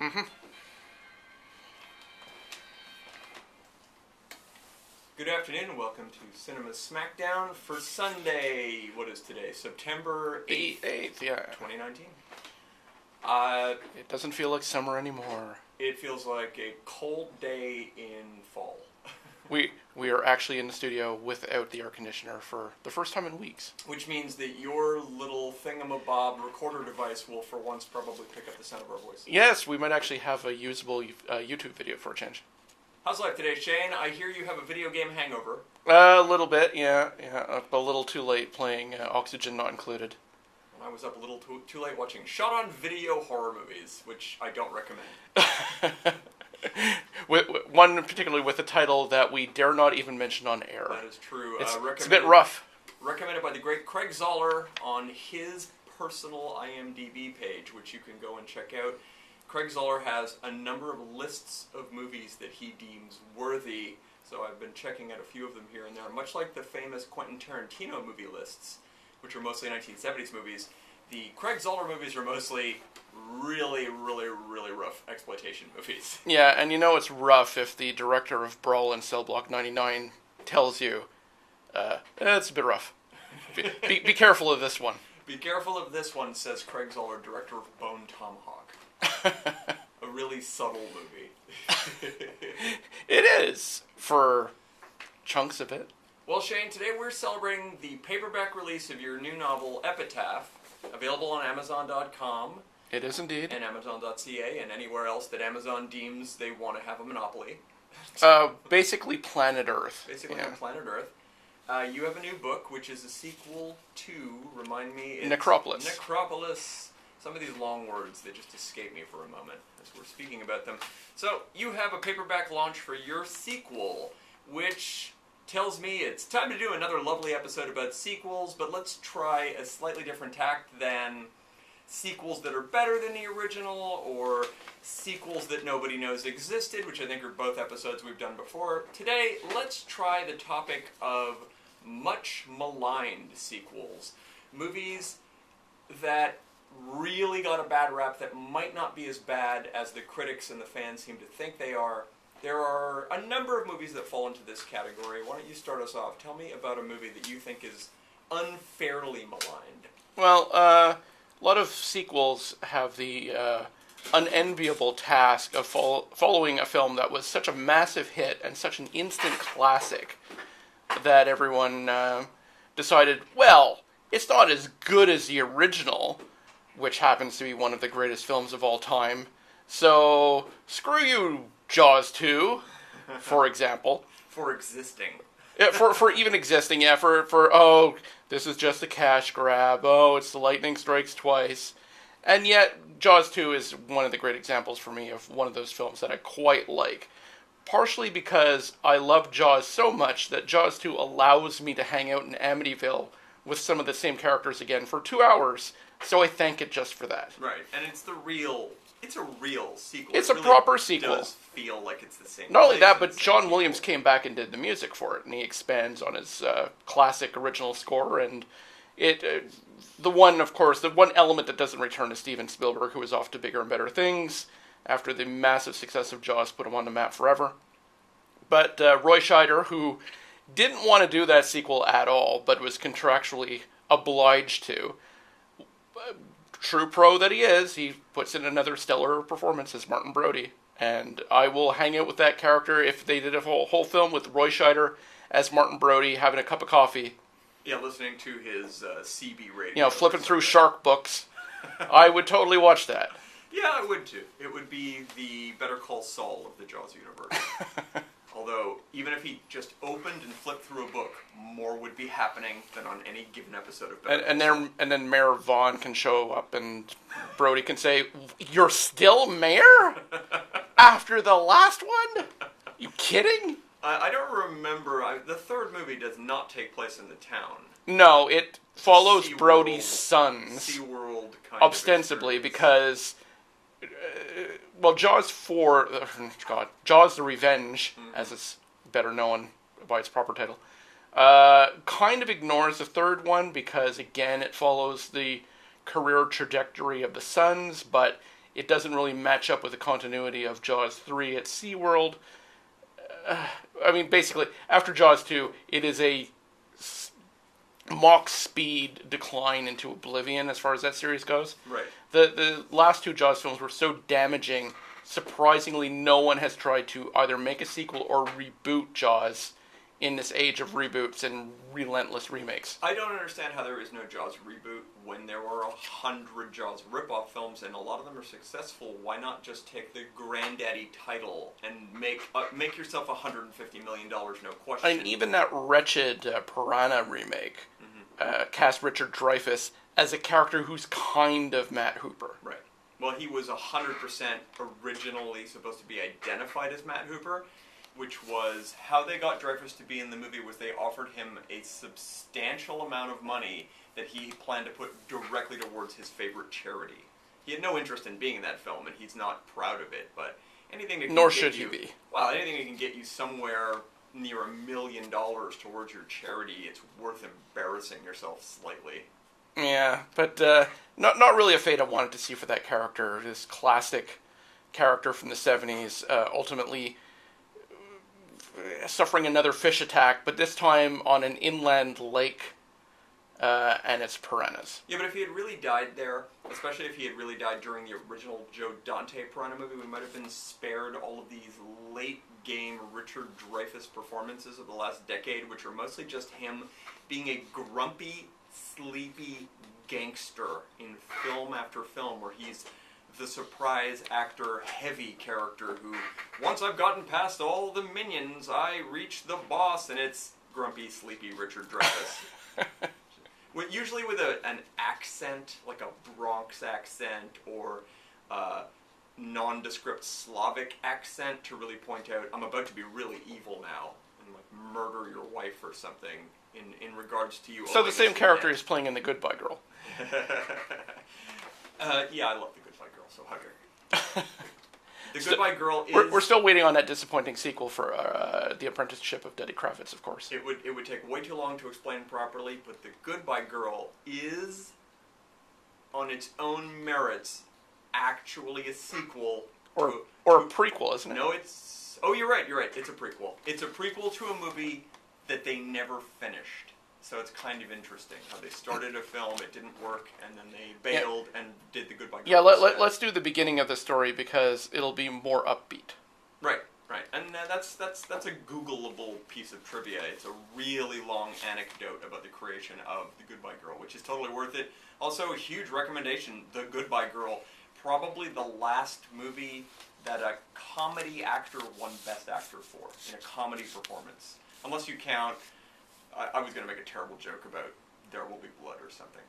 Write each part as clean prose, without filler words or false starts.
Mm-hmm. Good afternoon and welcome to Cinema Smackdown for Sunday. What is today? September 8th. 8th, yeah. 2019. It doesn't feel like summer anymore. It feels like a cold day in fall. We are actually in the studio without the air conditioner for the first time in weeks. Which means that your little thingamabob recorder device will for once probably pick up the sound of our voice. Yes, we might actually have a usable YouTube video for a change. How's life today, Shane? I hear you have a video game hangover. A little bit, yeah. Up a little too late playing Oxygen Not Included. And I was up a little too late watching shot-on-video horror movies, which I don't recommend. One particularly with a title that we dare not even mention on air. That is true. It's a bit rough. Recommended by the great Craig Zoller on his personal IMDb page, which you can go and check out. Craig Zoller has a number of lists of movies that he deems worthy, so I've been checking out a few of them here and there. Much like the famous Quentin Tarantino movie lists, which are mostly 1970s movies, the Craig Zoller movies are mostly really, really, really rough exploitation movies. Yeah, and you know it's rough if the director of Brawl in Cell Block 99 tells you, it's a bit rough. Be careful of this one. Be careful of this one, says Craig Zoller, director of Bone Tomahawk. A really subtle movie. It is, for chunks of it. Well, Shane, today we're celebrating the paperback release of your new novel, Epitaph, available on Amazon.com. It is indeed. And Amazon.ca, and anywhere else that Amazon deems they want to have a monopoly. Basically Planet Earth. Basically on Planet Earth. You have a new book, which is a sequel to, remind me... Necropolis. Necropolis. Some of these long words, they just escape me for a moment as we're speaking about them. So, you have a paperback launch for your sequel, which tells me it's time to do another lovely episode about sequels, but let's try a slightly different tact than sequels that are better than the original, or sequels that nobody knows existed, which I think are both episodes we've done before. Today, let's try the topic of much maligned sequels. Movies that really got a bad rap that might not be as bad as the critics and the fans seem to think they are. There are a number of movies that fall into this category. Why don't you start us off? Tell me about a movie that you think is unfairly maligned. Well, a lot of sequels have the unenviable task of following a film that was such a massive hit and such an instant classic that everyone decided, well, it's not as good as the original, which happens to be one of the greatest films of all time. So, screw you, Jaws 2, for example. For existing. Yeah, for even existing, yeah, for this is just a cash grab, it's the lightning strikes twice. And yet, Jaws 2 is one of the great examples for me of one of those films that I quite like. Partially because I love Jaws so much that Jaws 2 allows me to hang out in Amityville with some of the same characters again for 2 hours, so I thank it just for that. Right, and it's a real sequel. It's a proper sequel. It does feel like it's the same. Not only that, but John Williams came back and did the music for it, and he expands on his classic original score, and the one element that doesn't return to Steven Spielberg, who is off to bigger and better things, after the massive success of Jaws put him on the map forever. But Roy Scheider, who didn't want to do that sequel at all, but was contractually obliged to, true pro that he is, he puts in another stellar performance as Martin Brody. And I will hang out with that character if they did a whole film with Roy Scheider as Martin Brody, having a cup of coffee. Yeah, listening to his CB radio. Flipping through shark books. I would totally watch that. Yeah, I would too. It would be the Better Call Saul of the Jaws universe. Although, even if he just opened and flipped through a book, more would be happening than on any given episode of Better Call Saul. And then Mayor Vaughn can show up and Brody can say, "You're still mayor? After the last one? You kidding?" I don't remember. The third movie does not take place in the town. No, it follows SeaWorld, Brody's sons. SeaWorld kind ostensibly, of because Jaws 4, Jaws the Revenge, as it's better known by its proper title, kind of ignores the third one because, again, it follows the career trajectory of the sons, but it doesn't really match up with the continuity of Jaws 3 at SeaWorld. I mean, basically, after Jaws 2, it is a Mach speed decline into oblivion as far as that series goes. Right. The last two Jaws films were so damaging, surprisingly no one has tried to either make a sequel or reboot Jaws in this age of reboots and relentless remakes. I don't understand how there is no Jaws reboot when there were 100 Jaws ripoff films and a lot of them are successful. Why not just take the granddaddy title and make yourself $150 million, no question? I mean, even that wretched Piranha remake cast Richard Dreyfuss as a character who's kind of Matt Hooper. Right. Well, he was 100% originally supposed to be identified as Matt Hooper, which was how they got Dreyfuss to be in the movie. Was they offered him a substantial amount of money that he planned to put directly towards his favorite charity. He had no interest in being in that film, and he's not proud of it. But anything that can Nor get should you, he be. Well, anything that can get you somewhere near $1 million towards your charity, it's worth embarrassing yourself slightly. Yeah, but not really a fate I wanted to see for that character. This classic character from the 70s, ultimately suffering another fish attack, but this time on an inland lake, and it's piranhas. Yeah, but if he had really died there, especially if he had really died during the original Joe Dante Piranha movie, we might have been spared all of these late-game Richard Dreyfuss performances of the last decade, which are mostly just him being a grumpy, sleepy gangster in film after film, where he's the surprise actor heavy character who, once I've gotten past all the minions, I reach the boss, and it's grumpy, sleepy Richard Dreyfuss. Usually with an accent, like a Bronx accent or nondescript Slavic accent to really point out, I'm about to be really evil now and like murder your wife or something in regards to you. So the same character is playing in The Goodbye Girl. Yeah, I love The Goodbye Girl, so hug her. The Goodbye Girl is... We're still waiting on that disappointing sequel for The Apprenticeship of Denny Kravitz, of course. It would take way too long to explain properly, but The Goodbye Girl is, on its own merits, actually a sequel. Or a prequel, isn't it? No, it's... Oh, you're right. It's a prequel. It's a prequel to a movie that they never finished. So it's kind of interesting how they started a film, it didn't work, and then they bailed and did The Goodbye Girl. Yeah, let's do the beginning of the story because it'll be more upbeat. Right. And that's a Googleable piece of trivia. It's a really long anecdote about the creation of The Goodbye Girl, which is totally worth it. Also, a huge recommendation, The Goodbye Girl, probably the last movie that a comedy actor won Best Actor for, in a comedy performance. Unless you count... I was going to make a terrible joke about There Will Be Blood or something.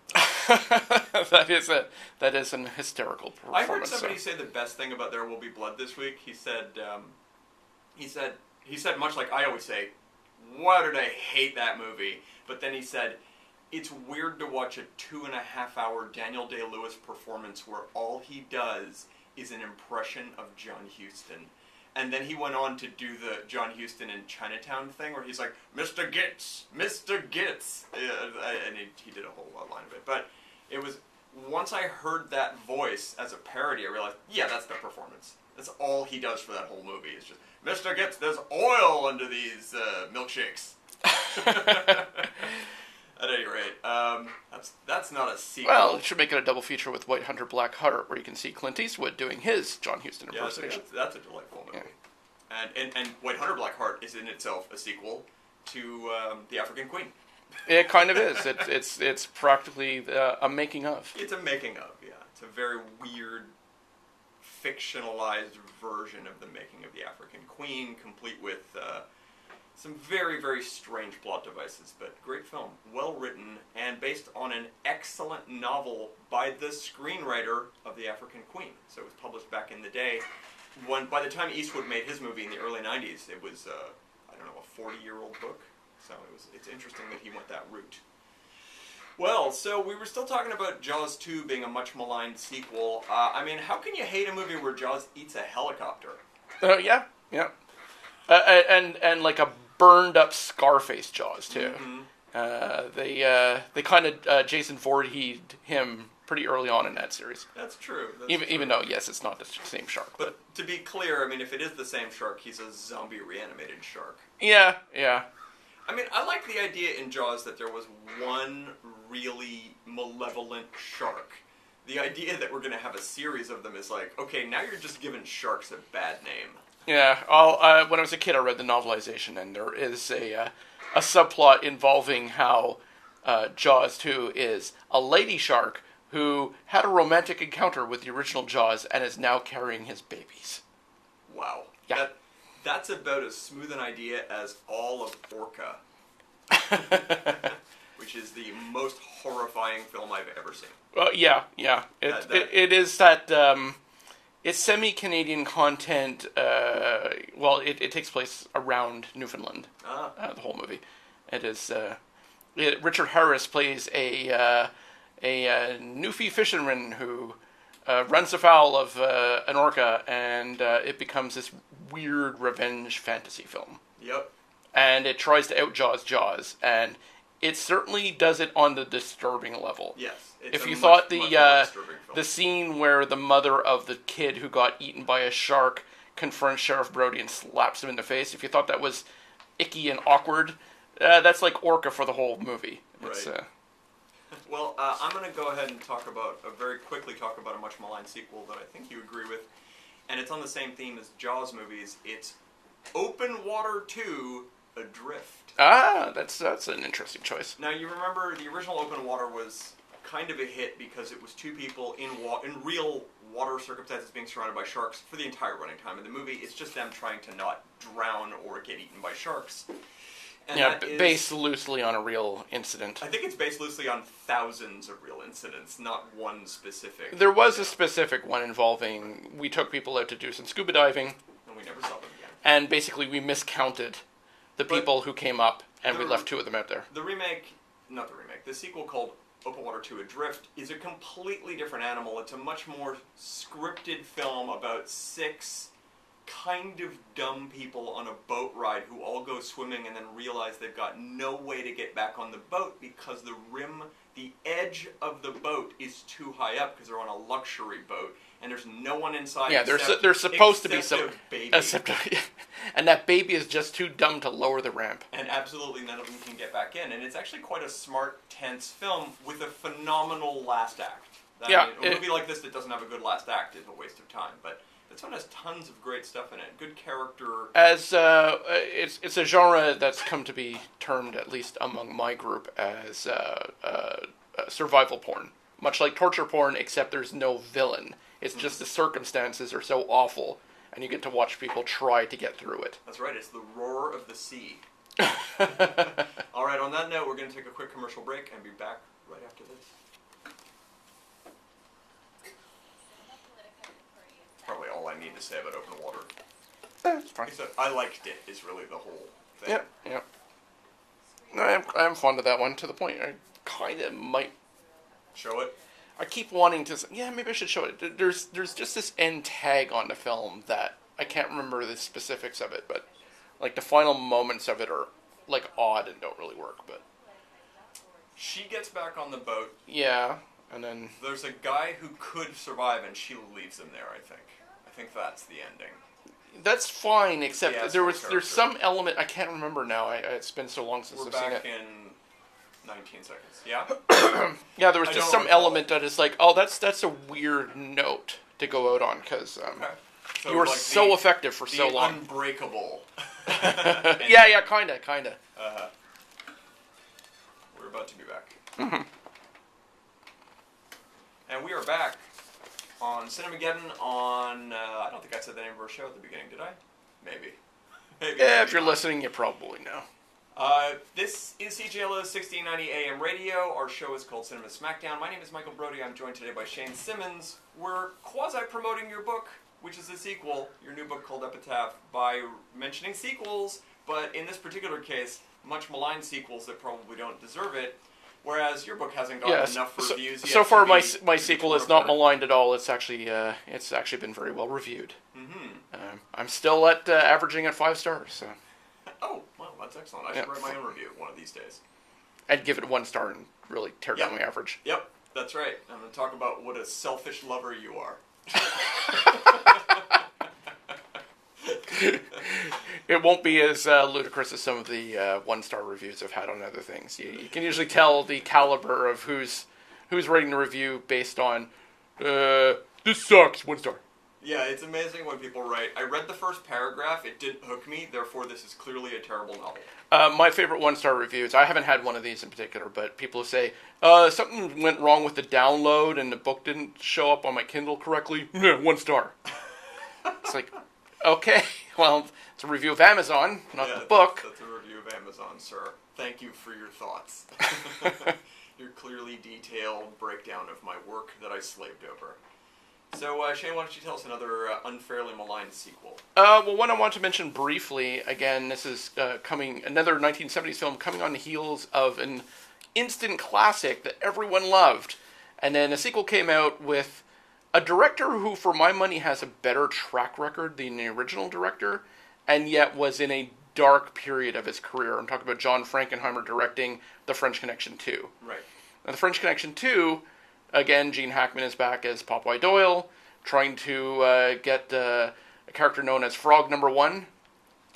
that is an hysterical performance. I heard somebody say the best thing about There Will Be Blood this week. He said, much like I always say, why did I hate that movie? But then he said, it's weird to watch a 2.5-hour Daniel Day-Lewis performance where all he does is an impression of John Huston. And then he went on to do the John Huston in Chinatown thing where he's like, Mr. Gitz, Mr. Gitz. And he did a whole line of it. But it was, once I heard that voice as a parody, I realized, yeah, that's the performance. That's all he does for that whole movie. It's just, Mr. Gitz, there's oil under these milkshakes. At any rate, that's not a sequel. Well, it should make it a double feature with White Hunter, Black Heart, where you can see Clint Eastwood doing his John Huston impersonation. Yeah, that's a delightful movie. Yeah. And White Hunter, Black Heart is in itself a sequel to The African Queen. It kind of is. It's practically a making of. It's a making of, yeah. It's a very weird, fictionalized version of the making of The African Queen, complete with... some very, very strange plot devices, but great film. Well written, and based on an excellent novel by the screenwriter of The African Queen. So it was published back in the day. By the time Eastwood made his movie in the early 90s, it was, a 40-year-old book. So it's interesting that he went that route. Well, so we were still talking about Jaws 2 being a much maligned sequel. How can you hate a movie where Jaws eats a helicopter? Yeah. And like a burned up Scarface Jaws too. Mm-hmm. They kind of Jason Voorhees him pretty early on in that series. That's true. Even though, yes, it's not the same shark. But to be clear, I mean, if it is the same shark, he's a zombie reanimated shark. Yeah. I mean, I like the idea in Jaws that there was one really malevolent shark. The idea that we're going to have a series of them is like, okay, now you're just giving sharks a bad name. Yeah. When I was a kid, I read the novelization, and there is a subplot involving how Jaws 2 is a lady shark who had a romantic encounter with the original Jaws and is now carrying his babies. Wow. Yeah. That's about as smooth an idea as all of Orca. Which is the most horrifying film I've ever seen. Yeah. It is that... it's semi-Canadian content. It takes place around Newfoundland. The whole movie. It is... Richard Harris plays a Newfie fisherman who runs afoul of an orca, and it becomes this weird revenge fantasy film. Yep. And it tries to out Jaws, and it certainly does it on the disturbing level. Yes. If you thought the scene where the mother of the kid who got eaten by a shark confronts Sheriff Brody and slaps him in the face, if you thought that was icky and awkward, that's like Orca for the whole movie. It's, right. Well, I'm going to go ahead and very quickly talk about a much maligned sequel that I think you agree with, and it's on the same theme as Jaws movies. It's Open Water 2: Adrift. That's an interesting choice. Now, you remember the original Open Water was kind of a hit because it was two people in real water circumstances being surrounded by sharks for the entire running time of the movie. It's just them trying to not drown or get eaten by sharks. And based loosely on a real incident. I think it's based loosely on thousands of real incidents, not one specific. There was a specific one involving, we took people out to do some scuba diving. And we never saw them again. And basically we miscounted the people who came up, and we left 2 of them out there. The sequel called Open Water 2: Adrift is a completely different animal. It's a much more scripted film about 6 kind of dumb people on a boat ride who all go swimming and then realize they've got no way to get back on the boat because the edge of the boat is too high up because they're on a luxury boat and there's no one inside. Yeah, there's supposed to be some baby. And that baby is just too dumb to lower the ramp. And absolutely none of them can get back in. And it's actually quite a smart, tense film with a phenomenal last act. A movie like this that doesn't have a good last act is a waste of time, but this one has tons of great stuff in it. Good character. As it's a genre that's come to be termed, at least among my group, as survival porn. Much like torture porn, except there's no villain. It's just the circumstances are so awful, and you get to watch people try to get through it. That's right. It's the roar of the sea. All right. On that note, we're going to take a quick commercial break and be back right after this. Probably all I need to say about Open Water. It's fine. Except I liked it is really the whole thing. Yeah. No, I am fond of that one to the point I kind of might show it. I keep wanting to. Yeah, maybe I should show it. There's just this end tag on the film that I can't remember the specifics of it, but like the final moments of it are like odd and don't really work. But she gets back on the boat. Yeah, and then there's a guy who could survive, and she leaves him there. I think that's the ending. That's fine, except there's some element I can't remember now. It's been so long since I've seen it. We're back in 19 seconds. Yeah. Yeah, there was just some element that is like, oh, that's a weird note to go out on because you were like so effective for so long. Unbreakable. Yeah, kinda. We're about to be back. Mm-hmm. And we are back on Cinemageddon on, I don't think I said the name of our show at the beginning, did I? Maybe. Yeah, if you're listening, you probably know. This is CJLO's 1690 AM radio. Our show is called Cinema Smackdown. My name is Michael Brody. I'm joined today by Shane Simmons. We're quasi-promoting your book, which is a sequel, your new book called Epitaph, by mentioning sequels, but in this particular case, much maligned sequels that probably don't deserve it. Whereas your book hasn't gotten enough reviews yet. So far, my sequel is not maligned at all. It's actually been very well reviewed. Mm-hmm. I'm still at averaging at 5 stars. So. Oh, well, that's excellent. I should write my own review one of these days. I'd give it 1 star and really tear down my average. Yep. That's right. I'm going to talk about what a selfish lover you are. It won't be as ludicrous as some of the one-star reviews I've had on other things. You can usually tell the caliber of who's rating the review based on, this sucks, 1 star. Yeah, it's amazing when people write, I read the first paragraph, it didn't hook me, therefore this is clearly a terrible novel. My favorite 1-star reviews, I haven't had one of these in particular, but people say, something went wrong with the download and the book didn't show up on my Kindle correctly. 1 star. It's like, okay, well, it's a review of Amazon, not the book. That's a review of Amazon, sir. Thank you for your thoughts. Your clearly detailed breakdown of my work that I slaved over. So, Shane, why don't you tell us another unfairly maligned sequel? Well, one I want to mention briefly, again, this is another 1970s film coming on the heels of an instant classic that everyone loved. And then a sequel came out with a director who, for my money, has a better track record than the original director, and yet was in a dark period of his career. I'm talking about John Frankenheimer directing The French Connection 2. Right. Now, The French Connection 2... Again, Gene Hackman is back as Popeye Doyle, trying to get a character known as Frog Number 1,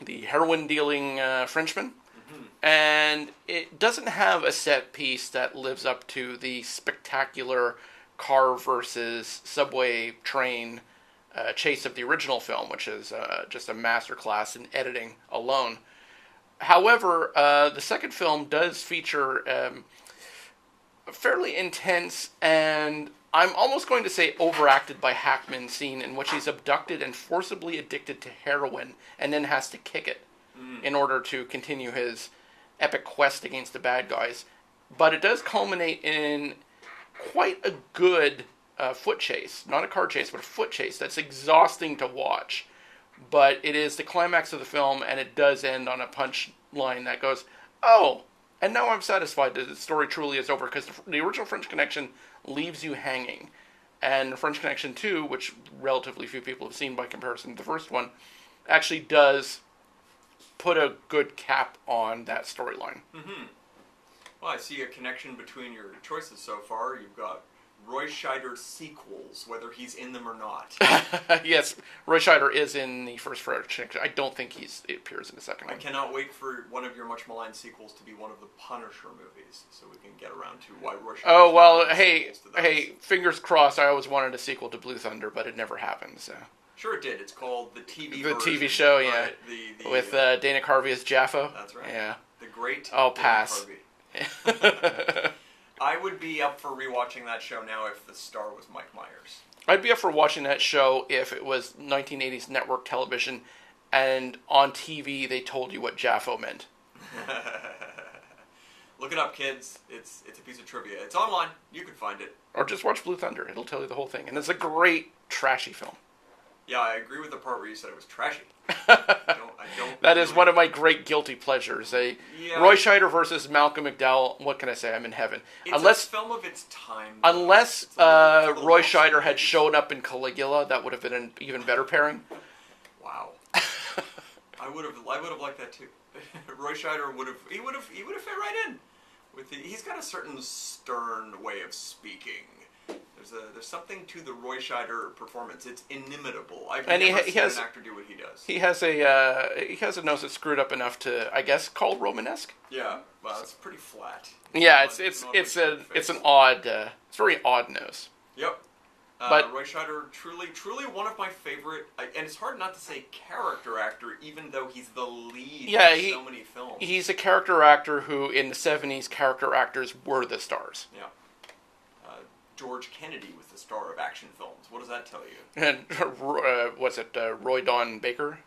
the heroin-dealing Frenchman. Mm-hmm. And it doesn't have a set piece that lives up to the spectacular car versus subway train chase of the original film, which is just a masterclass in editing alone. However, the second film does feature... fairly intense, and I'm almost going to say overacted by Hackman scene in which he's abducted and forcibly addicted to heroin and then has to kick it in order to continue his epic quest against the bad guys. But it does culminate in quite a good foot chase. Not a car chase, but a foot chase that's exhausting to watch. But it is the climax of the film, and it does end on a punch line that goes, oh... And now I'm satisfied that the story truly is over, because the original French Connection leaves you hanging. And French Connection 2, which relatively few people have seen by comparison to the first one, actually does put a good cap on that storyline. Mm-hmm. Well, I see a connection between your choices so far. You've got Roy Scheider sequels, whether he's in them or not. Yes, Roy Scheider is in the first French Connection. I don't think he appears in the second one. I cannot wait for one of your much maligned sequels to be one of the Punisher movies, so we can get around to why Roy Scheider... Oh, well, hey, fingers crossed. I always wanted a sequel to Blue Thunder, but it never happened, so... Sure it did. It's called the TV The version, TV show, yeah. right? With Dana Carvey as Jaffo. That's right. Yeah. The great I'll Dana pass. Carvey. I would be up for rewatching that show now if the star was Mike Myers. I'd be up for watching that show if it was 1980s network television and on TV they told you what Jaffo meant. Look it up, kids. It's a piece of trivia. It's online. You can find it. Or just watch Blue Thunder. It'll tell you the whole thing. And it's a great, trashy film. Yeah, I agree with the part where you said it was trashy. That is one of my great guilty pleasures. Roy Scheider versus Malcolm McDowell. What can I say? I'm in heaven. It's a film of its time. Unless Roy Scheider had shown up in Caligula, that would have been an even better pairing. Wow. I would have liked that too. Roy Scheider would have fit right in. He's got a certain stern way of speaking. There's something to the Roy Scheider performance. It's inimitable. I've never seen an actor do what he does. He has a nose that's screwed up enough to, I guess, called Romanesque. Yeah, well, it's pretty flat. Yeah, it's an odd, it's a very odd nose. Yep. But Roy Scheider, truly one of my favorite, and it's hard not to say character actor, even though he's the lead in so many films. He's a character actor who, in the 70s, character actors were the stars. Yeah. George Kennedy was the star of action films. What does that tell you? And what's it? Roy Don Baker?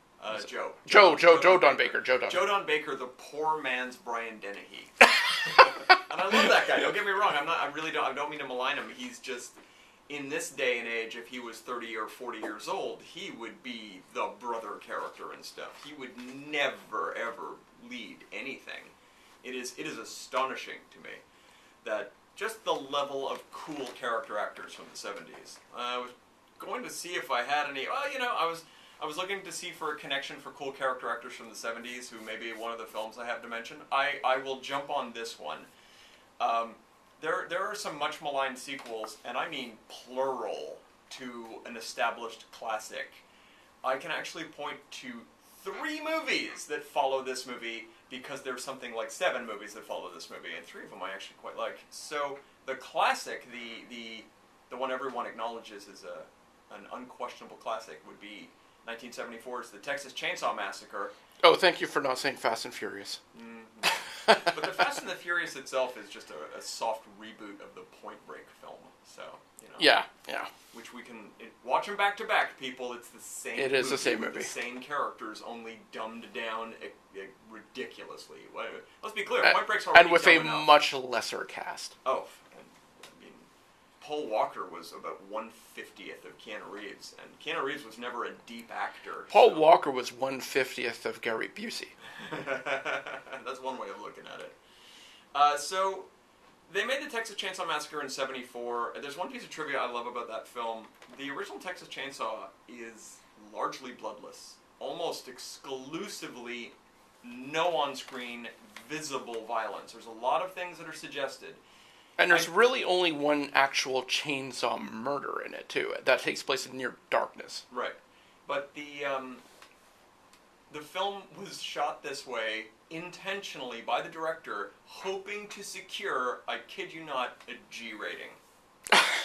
Joe Don Baker. Joe Don Baker, the poor man's Brian Dennehy. And I love that guy. Don't get me wrong. I don't mean to malign him. He's just, in this day and age, if he was 30 or 40 years old, he would be the brother character and stuff. He would never ever lead anything. It is astonishing to me that just the level of cool character actors from the 70s. I was going to see if I had any. Well, I was looking to see for a connection for cool character actors from the 70s who maybe one of the films I have to mention. I will jump on this one. There are some much maligned sequels, and I mean plural, to an established classic. I can actually point to 3 movies that follow this movie, because there's something like 7 movies that follow this movie, and 3 of them I actually quite like. So the classic, the one everyone acknowledges as an unquestionable classic, would be 1974's The Texas Chainsaw Massacre. Oh, thank you for not saying Fast and Furious. Mm-hmm. But The Fast and the Furious itself is just a soft reboot of the Point Break film. So, you know. Yeah. Which we can watch them back to back, people. It's the same. It is the same movie. The same characters, only dumbed down ridiculously. Let's be clear. Point Break's already and with dumb a enough. much lesser cast. Oh, I mean, Paul Walker was about 1/50th of Keanu Reeves, and Keanu Reeves was never a deep actor. Paul Walker was 1/50th of Gary Busey. That's one way of looking at it. So they made the Texas Chainsaw Massacre in '74. There's one piece of trivia I love about that film. The original Texas Chainsaw is largely bloodless, almost exclusively no on-screen visible violence. There's a lot of things that are suggested. And there's really only one actual chainsaw murder in it, too. That takes place in near darkness. Right. But the film was shot this way intentionally by the director, hoping to secure, I kid you not, a G rating.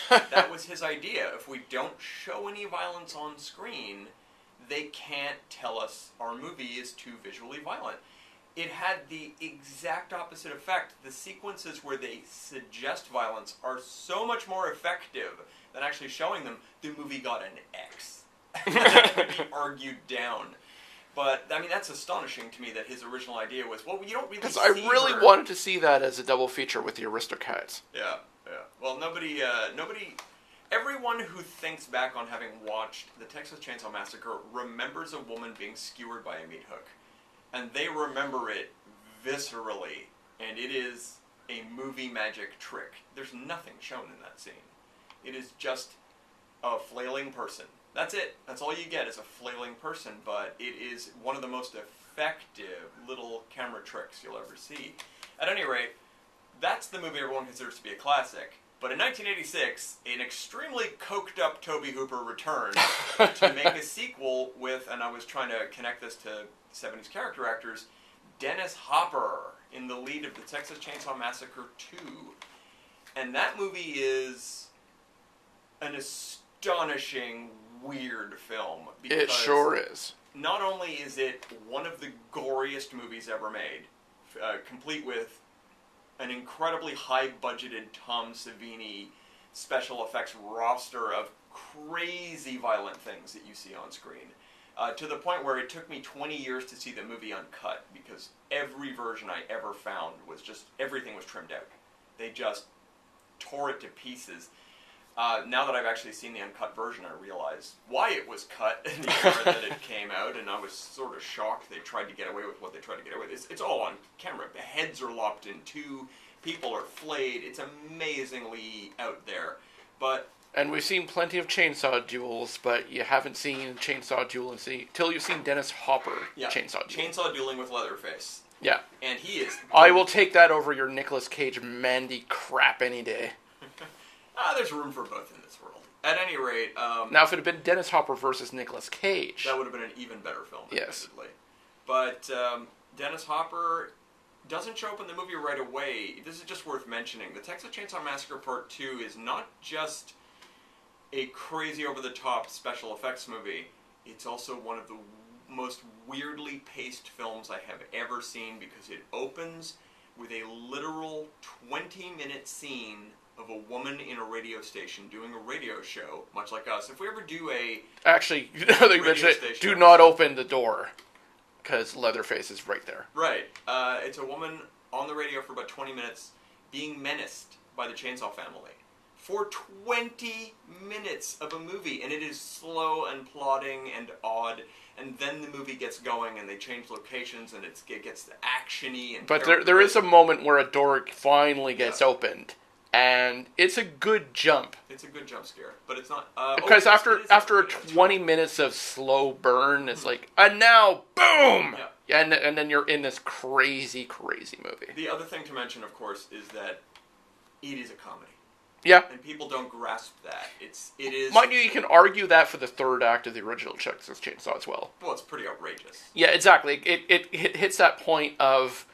That was his idea. If we don't show any violence on screen, they can't tell us our movie is too visually violent. It had the exact opposite effect. The sequences where they suggest violence are so much more effective than actually showing them. The movie got an X. That could be argued down. But, I mean, that's astonishing to me that his original idea was, well, you don't really see Because I really wanted to see that as a double feature with the Aristocats. Yeah. Well, everyone who thinks back on having watched the Texas Chainsaw Massacre remembers a woman being skewered by a meat hook. And they remember it viscerally, and it is a movie magic trick. There's nothing shown in that scene. It is just a flailing person. That's it. That's all you get is a flailing person, but it is one of the most effective little camera tricks you'll ever see. At any rate, that's the movie everyone considers to be a classic. But in 1986, an extremely coked-up Tobe Hooper returned to make a sequel with, and I was trying to connect this to 70s character actors, Dennis Hopper in the lead of the Texas Chainsaw Massacre 2. And that movie is an astonishing, weird film. It sure is. Not only is it one of the goriest movies ever made, complete with an incredibly high-budgeted Tom Savini special effects roster of crazy violent things that you see on screen. To the point where it took me 20 years to see the movie uncut, because every version I ever found was just, everything was trimmed out. They just tore it to pieces. Now that I've actually seen the uncut version, I realize why it was cut in the era that it came out, and I was sort of shocked they tried to get away with what they tried to get away with. It's all on camera. The heads are lopped in two, people are flayed. It's amazingly out there. But and we've seen plenty of chainsaw duels, but you haven't seen a chainsaw duel until you've seen Dennis Hopper chainsaw duel. Chainsaw dueling with Leatherface. Yeah. And he is... I will take that over your Nicolas Cage Mandy crap any day. There's room for both in this world. At any rate... now, if it had been Dennis Hopper versus Nicolas Cage... that would have been an even better film, yes. admittedly. But Dennis Hopper doesn't show up in the movie right away. This is just worth mentioning. The Texas Chainsaw Massacre Part 2 is not just a crazy over-the-top special effects movie. It's also one of the most weirdly paced films I have ever seen, because it opens with a literal 20-minute scene of a woman in a radio station doing a radio show, much like us. If we ever do a... Actually, you know they mentioned it, do not open the door, because Leatherface is right there. Right. It's a woman on the radio for about 20 minutes being menaced by the Chainsaw family. For 20 minutes of a movie, and it is slow and plodding and odd, and then the movie gets going and they change locations and it gets action-y. And but there is a moment where a door finally gets opened, and it's a good jump. It's a good jump scare, but it's not... because after 20 minutes of slow burn, it's like, and now, boom! Yeah. And then you're in this crazy, crazy movie. The other thing to mention, of course, is that it is a comedy. Yeah. And people don't grasp that. It is. Mind you can argue that for the third act of the original Texas Chainsaw as well. Well, it's pretty outrageous. Yeah, exactly. It hits that point of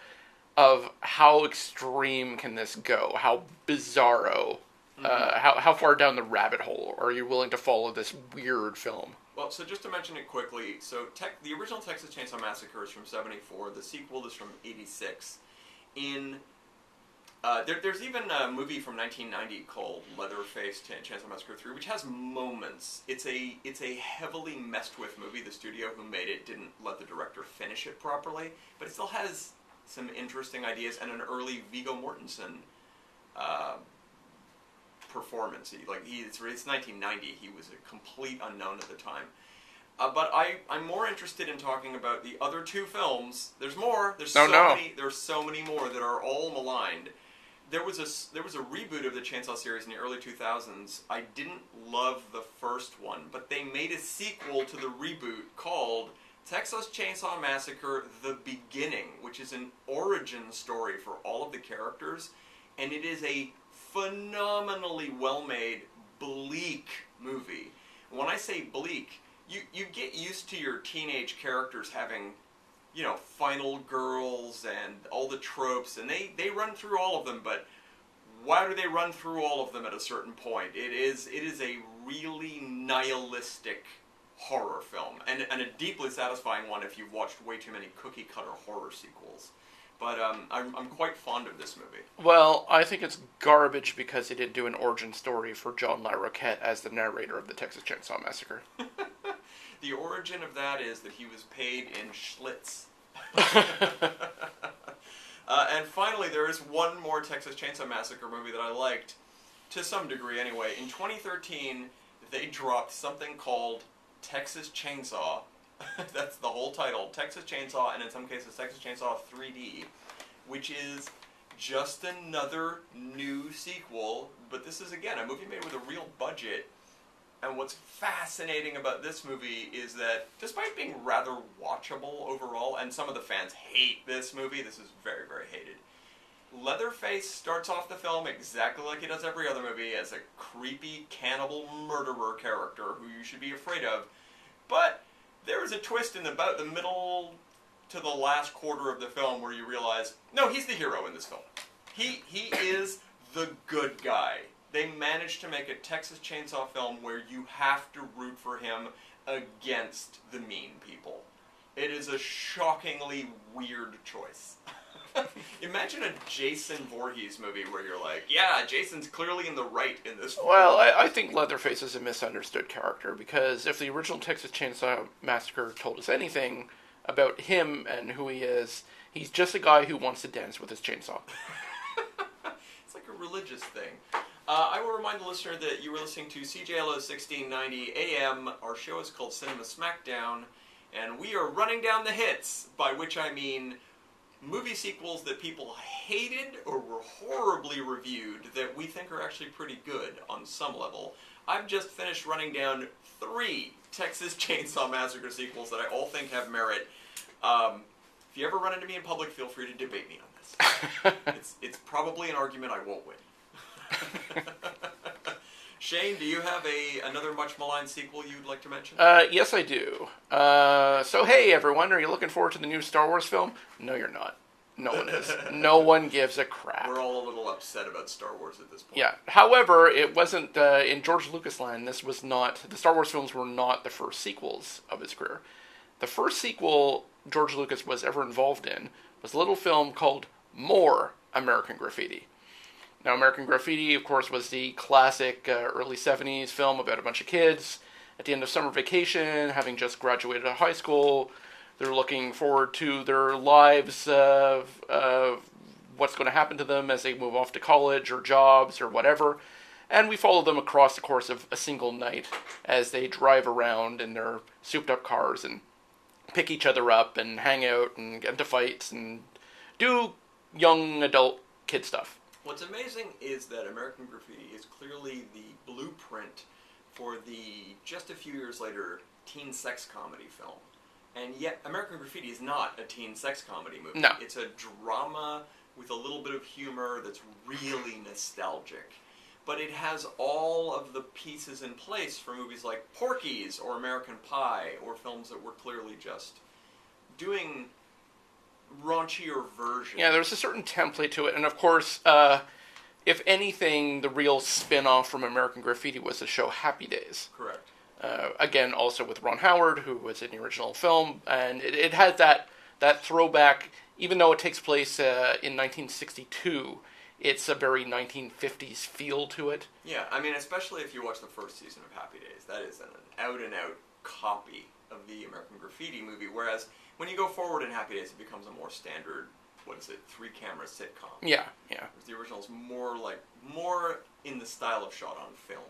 how extreme can this go? How bizarro? How far down the rabbit hole are you willing to follow this weird film? Well, so just to mention it quickly, so the original Texas Chainsaw Massacre is from '74. The sequel is from '86. There's even a movie from 1990 called Leatherface Chainsaw Massacre 3, which has moments. It's a heavily messed with movie. The studio who made it didn't let the director finish it properly, but it still has some interesting ideas and an early Viggo Mortensen performance. It's 1990. He was a complete unknown at the time. But I'm more interested in talking about the other two films. There's more. There's so many more that are all maligned. There was a reboot of the Chainsaw series in the early 2000s. I didn't love the first one, but they made a sequel to the reboot called Texas Chainsaw Massacre: The Beginning, which is an origin story for all of the characters, and it is a phenomenally well-made, bleak movie. When I say bleak, you get used to your teenage characters having, final girls and all the tropes, and they run through all of them, but why do they run through all of them at a certain point? It is a really nihilistic horror film, and a deeply satisfying one if you've watched way too many cookie-cutter horror sequels. But I'm quite fond of this movie. Well, I think it's garbage because they didn't do an origin story for John LaRoquette as the narrator of the Texas Chainsaw Massacre. The origin of that is that he was paid in Schlitz. And finally, there is one more Texas Chainsaw Massacre movie that I liked, to some degree anyway. In 2013, they dropped something called Texas Chainsaw. That's the whole title, Texas Chainsaw, and in some cases Texas Chainsaw 3D, which is just another new sequel, but this is, again, a movie made with a real budget. And what's fascinating about this movie is that, despite being rather watchable overall, and some of the fans hate this movie, this is very, very hated, Leatherface starts off the film exactly like he does every other movie, as a creepy cannibal murderer character who you should be afraid of, but there is a twist in about the middle to the last quarter of the film where you realize, no, he's the hero in this film. He is the good guy. They managed to make a Texas Chainsaw film where you have to root for him against the mean people. It is a shockingly weird choice. Imagine a Jason Voorhees movie where you're like, yeah, Jason's clearly in the right in this film. Well, I think Leatherface is a misunderstood character, because if the original Texas Chainsaw Massacre told us anything about him and who he is, he's just a guy who wants to dance with his chainsaw. It's like a religious thing. I will remind the listener that you were listening to CJLO 1690 AM. Our show is called Cinema Smackdown, and we are running down the hits, by which I mean movie sequels that people hated or were horribly reviewed that we think are actually pretty good on some level. I've just finished running down 3 Texas Chainsaw Massacre sequels that I all think have merit. If you ever run into me in public, feel free to debate me on this. It's probably an argument I won't win. Shane, do you have another much maligned sequel you'd like to mention? Yes, I do. So, hey, everyone, are you looking forward to the new Star Wars film? No, you're not. No one is. No one gives a crap. We're all a little upset about Star Wars at this point. Yeah. However, it wasn't, in George Lucas land, the Star Wars films were not the first sequels of his career. The first sequel George Lucas was ever involved in was a little film called More American Graffiti. Now, American Graffiti, of course, was the classic early 70s film about a bunch of kids at the end of summer vacation, having just graduated out of high school. They're looking forward to their lives, what's going to happen to them as they move off to college or jobs or whatever. And we follow them across the course of a single night as they drive around in their souped-up cars and pick each other up and hang out and get into fights and do young adult kid stuff. What's amazing is that American Graffiti is clearly the blueprint for the, just a few years later, teen sex comedy film. And yet, American Graffiti is not a teen sex comedy movie. No. It's a drama with a little bit of humor that's really nostalgic. But it has all of the pieces in place for movies like Porky's or American Pie, or films that were clearly just doing raunchier versions. Yeah, there's a certain template to it, and of course, if anything, the real spin-off from American Graffiti was the show Happy Days. Correct. Again, also with Ron Howard, who was in the original film, and it has that throwback, even though it takes place in 1962, it's a very 1950s feel to it. Yeah, I mean, especially if you watch the first season of Happy Days, that is an out-and-out copy of the American Graffiti movie, whereas when you go forward in Happy Days, it becomes a more standard, 3-camera sitcom. Yeah. Whereas the original is more in the style of shot on film.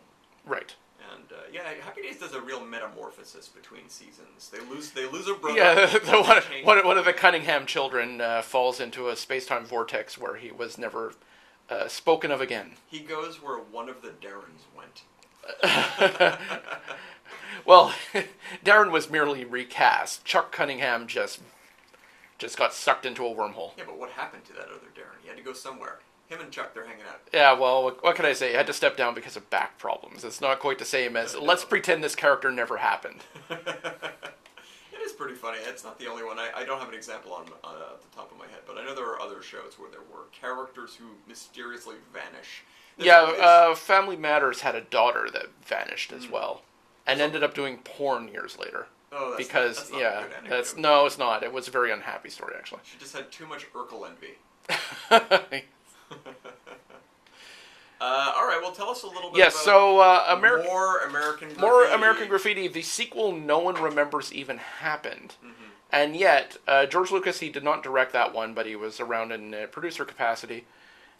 Right. And Happy Days does a real metamorphosis between seasons. They lose a brother. Yeah, one of the Cunningham children falls into a space-time vortex where he was never spoken of again. He goes where one of the Darrens went. Well, Darren was merely recast. Chuck Cunningham just got sucked into a wormhole. Yeah, but what happened to that other Darren? He had to go somewhere. Him and Chuck, they're hanging out. Yeah, well, what can I say? I had to step down because of back problems. It's not quite the same as, let's pretend this character never happened. It is pretty funny. It's not the only one. I don't have an example on the top of my head, but I know there are other shows where there were characters who mysteriously vanish. Family Matters had a daughter that vanished as well, and ended up doing porn years later. Oh, that's because not a good anecdote. No, it's not. It was a very unhappy story, actually. She just had too much Urkel envy. All right, well, tell us a little bit about more American Graffiti. More American Graffiti. The sequel no one remembers even happened. Mm-hmm. And yet, George Lucas, he did not direct that one, but he was around in producer capacity.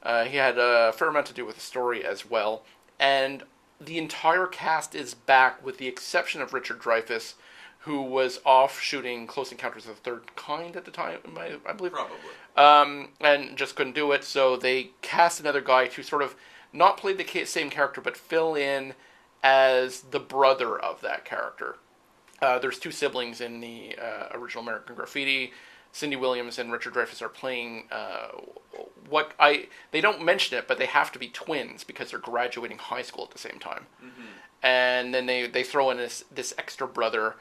He had a fair amount to do with the story as well. And the entire cast is back, with the exception of Richard Dreyfuss, who was off shooting Close Encounters of the Third Kind at the time, I believe. Probably. And just couldn't do it, so they cast another guy to sort of not play the same character, but fill in as the brother of that character. There's two siblings in the original American Graffiti. Cindy Williams and Richard Dreyfuss are playing they don't mention it, but they have to be twins because they're graduating high school at the same time. Mm-hmm. And then they throw in this extra brother,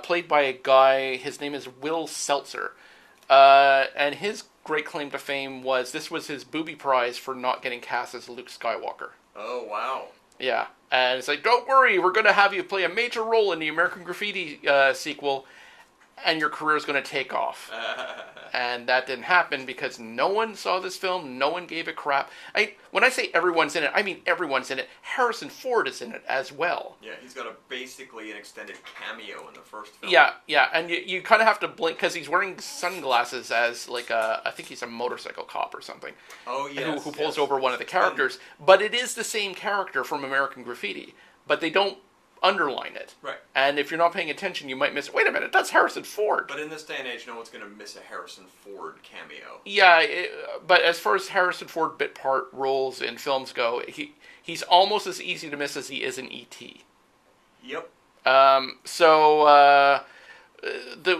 played by a guy, his name is Will Seltzer. And his great claim to fame was this was his booby prize for not getting cast as Luke Skywalker. Oh, wow. Yeah. And it's like, don't worry, we're going to have you play a major role in the American Graffiti sequel, and your career is going to take off. And that didn't happen because no one saw this film. No one gave a crap. When I say everyone's in it, I mean everyone's in it. Harrison Ford is in it as well. Yeah, he's got basically an extended cameo in the first film. Yeah, and you kind of have to blink because he's wearing sunglasses as I think he's a motorcycle cop or something. Oh, yes. Who pulls over one of the characters. But it is the same character from American Graffiti. But they don't underline it. Right. And if you're not paying attention, you might miss, wait a minute, that's Harrison Ford. But in this day and age, no one's going to miss a Harrison Ford cameo. Yeah, but as far as Harrison Ford bit part roles in films go, he's almost as easy to miss as he is in E.T. Yep.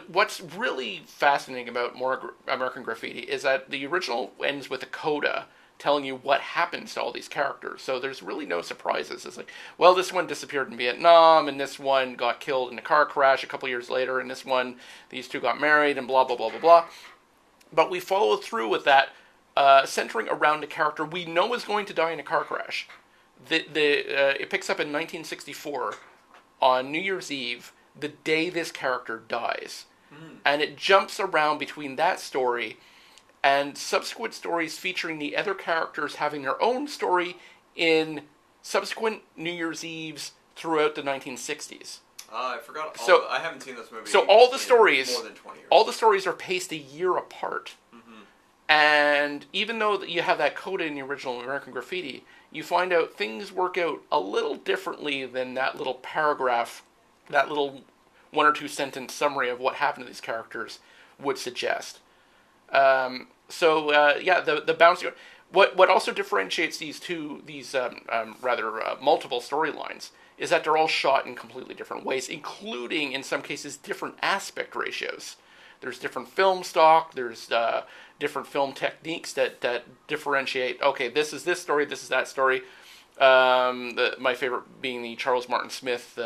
What's really fascinating about more American Graffiti is that the original ends with a coda telling you what happens to all these characters. So there's really no surprises. It's like, well, this one disappeared in Vietnam, and this one got killed in a car crash a couple years later, and this one, these two got married, and blah, blah, blah, blah, blah. But we follow through with that, centering around a character we know is going to die in a car crash. It picks up in 1964 on New Year's Eve, the day this character dies. Mm. And it jumps around between that story and subsequent stories featuring the other characters having their own story in subsequent New Year's Eves throughout the 1960s. I forgot. I haven't seen this movie. So all the stories, more than 20 years. All the stories are paced a year apart. Mm-hmm. And even though you have that coda in the original American Graffiti, you find out things work out a little differently than that little paragraph, that little 1 or 2 sentence summary of what happened to these characters would suggest. The bouncing. What also differentiates these multiple storylines is that they're all shot in completely different ways, including in some cases different aspect ratios. There's different film stock. There's different film techniques that differentiate. Okay, this is this story. This is that story. My favorite being the Charles Martin Smith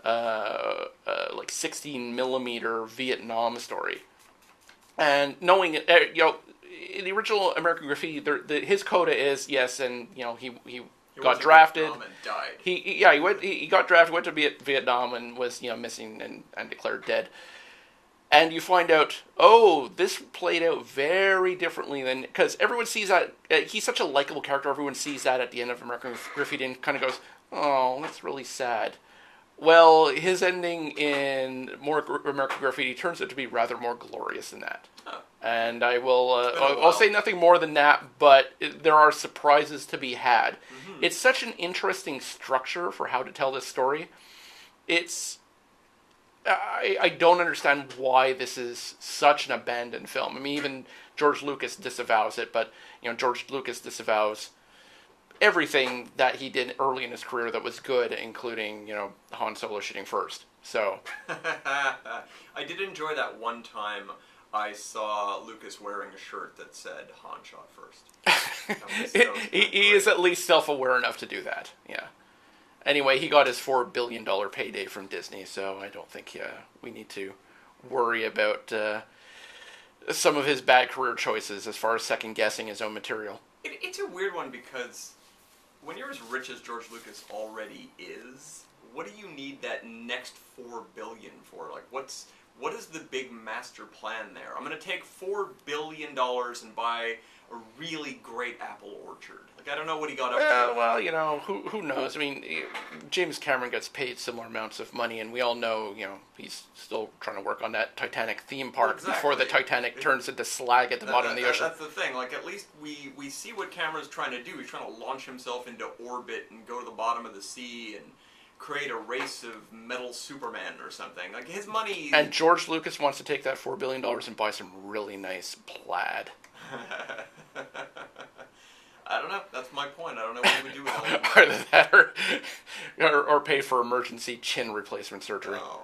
like 16 millimeter Vietnam story. And knowing it, in the original American Graffiti, his coda is yes, and he got drafted. And died. He got drafted, went to Vietnam, and was missing and declared dead. And you find out, this played out very differently than, because everyone sees that he's such a likable character. Everyone sees that at the end of American Graffiti and kind of goes, "Oh, that's really sad." Well, his ending in American Graffiti turns out to be rather more glorious than that. Huh. And I'll say nothing more than that, but there are surprises to be had. Mm-hmm. It's such an interesting structure for how to tell this story. I don't understand why this is such an abandoned film. I mean, even George Lucas disavows it, but George Lucas disavows everything that he did early in his career that was good, including Han Solo shooting first. So I did enjoy that one time I saw Lucas wearing a shirt that said Han shot first. He is at least self-aware enough to do that. Yeah. Anyway, he got his $4 billion payday from Disney, so I don't think we need to worry about some of his bad career choices as far as second-guessing his own material. It's a weird one because when you're as rich as George Lucas already is, what do you need that next $4 billion for? Like, what is the big master plan there? I'm going to take $4 billion and buy a really great apple orchard. Like, I don't know what he got up to. Well, who knows? I mean, James Cameron gets paid similar amounts of money, and we all know, he's still trying to work on that Titanic theme park before the Titanic turns into slag at the bottom of the ocean. That's the thing. Like, at least we see what Cameron's trying to do. He's trying to launch himself into orbit and go to the bottom of the sea and create a race of metal Superman or something. Like, his money... And George Lucas wants to take that $4 billion and buy some really nice plaid. I don't know. That's my point. I don't know what he would do with all that. Either that or pay for emergency chin replacement surgery. Oh,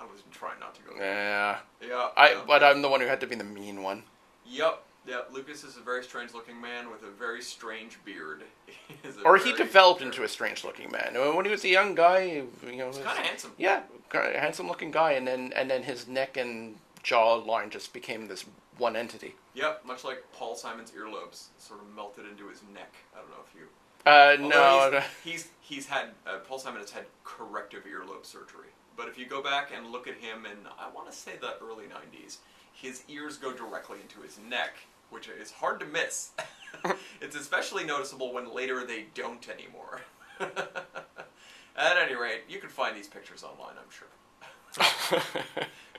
I was trying not to go there. Yeah. But I'm the one who had to be the mean one. Yep. Lucas is a very strange-looking man with a very strange beard. He developed into a strange-looking man. When he was a young guy, he was kind of handsome. Yeah, handsome-looking guy, and then his neck and jawline just became this one entity. Yep, much like Paul Simon's earlobes sort of melted into his neck. I don't know if you... No. He's had... Paul Simon has had corrective earlobe surgery. But if you go back and look at him in, I want to say the early 90s, his ears go directly into his neck, which is hard to miss. It's especially noticeable when later they don't anymore. At any rate, you can find these pictures online, I'm sure.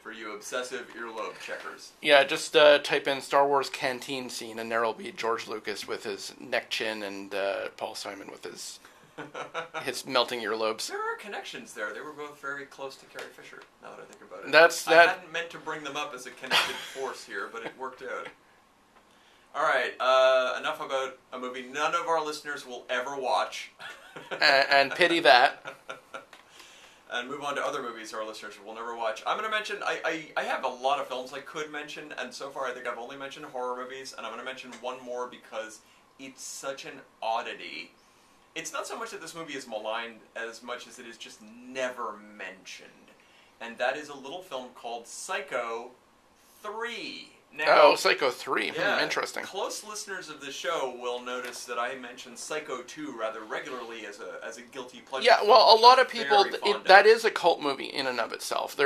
For you obsessive earlobe checkers. Yeah, just type in Star Wars canteen scene, and there will be George Lucas with his neck chin and Paul Simon with his melting earlobes. There are connections there. They were both very close to Carrie Fisher, now that I think about it. I hadn't meant to bring them up as a connected force here, but it worked out. Alright, enough about a movie none of our listeners will ever watch. and pity that. And move on to other movies our listeners will never watch. I'm going to mention, I have a lot of films I could mention, and so far I think I've only mentioned horror movies, and I'm going to mention one more because it's such an oddity. It's not so much that this movie is maligned as much as it is just never mentioned. And that is a little film called Psycho 3. Now, Psycho 3. Yeah, Interesting. Close listeners of the show will notice that I mention Psycho 2 rather regularly as a guilty pleasure. Yeah, well, a lot of people, that is a cult movie in and of itself.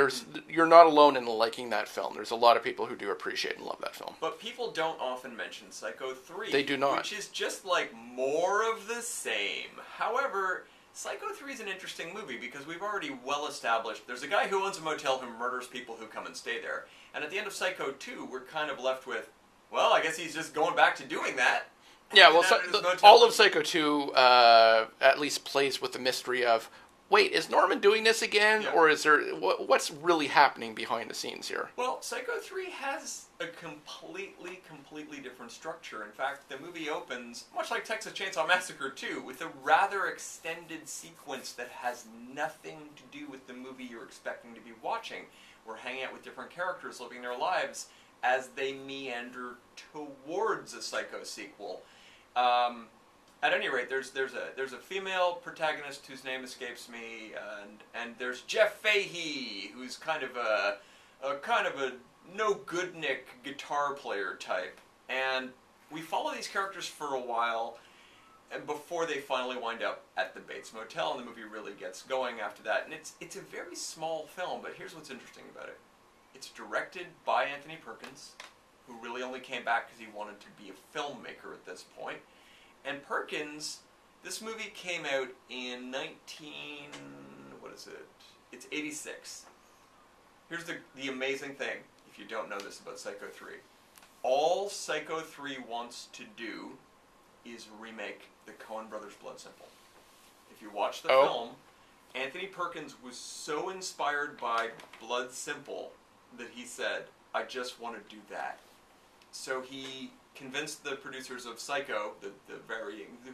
You're not alone in liking that film. There's a lot of people who do appreciate and love that film. But people don't often mention Psycho 3. They do not. Which is just like more of the same. However, Psycho 3 is an interesting movie because we've already well established there's a guy who owns a motel who murders people who come and stay there. And at the end of Psycho 2, we're kind of left with, well, I guess he's just going back to doing that. Yeah, well, all of Psycho 2 at least plays with the mystery of, wait, is Norman doing this again, Yeah. or is there what's really happening behind the scenes here? Well, Psycho 3 has a completely different structure. In fact, the movie opens, much like Texas Chainsaw Massacre 2, with a rather extended sequence that has nothing to do with the movie you're expecting to be watching. We're hanging out with different characters living their lives as they meander towards a Psycho sequel. At any rate, there's a female protagonist whose name escapes me, and there's Jeff Fahey, who's kind of a no good Nick guitar player type, and we follow these characters for a while, and before they finally wind up at the Bates Motel, and the movie really gets going after that. And it's a very small film, but here's what's interesting about it: it's directed by Anthony Perkins, who really only came back because he wanted to be a filmmaker at this point. And Perkins, this movie came out in It's 86. Here's the amazing thing, if you don't know this about Psycho 3. All Psycho 3 wants to do is remake the Coen Brothers' Blood Simple. If you watch the film, Anthony Perkins was so inspired by Blood Simple that he said, I just want to do that. So he convinced the producers of Psycho,